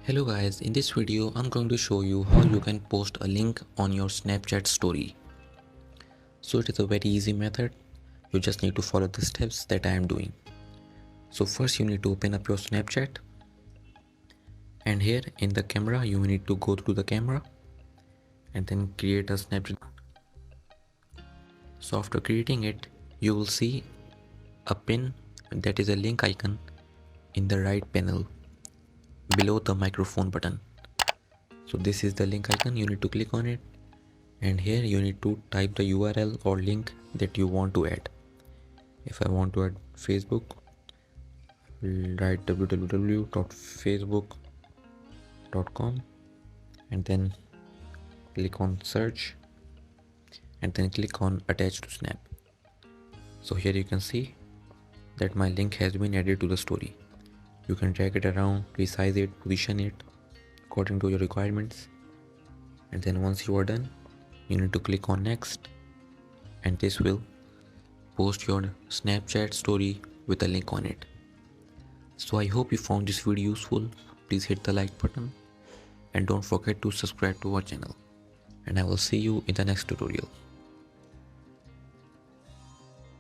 Hello guys, in this video I'm going to show you how you can post a link on your Snapchat story. So it is a very easy method. You just need to follow the steps that I am doing. So first you need to open up your Snapchat, and here in the camera you need to go to the camera and then create a Snapchat. So after creating it, you will see a pin that is a link icon in the right panel below the microphone button. So this is the link icon, you need to click on it, and here you need to type the URL or link that you want to add. If I want to add Facebook, write www.facebook.com and then click on search and then click on attach to snap. So here you can see that my link has been added to the story. You can drag it around, resize it, position it according to your requirements, and then once you are done you need to click on next, and this will post your Snapchat story with a link on it. So I hope you found this video useful. Please hit the like button and don't forget to subscribe to our channel, and I will see you in the next tutorial.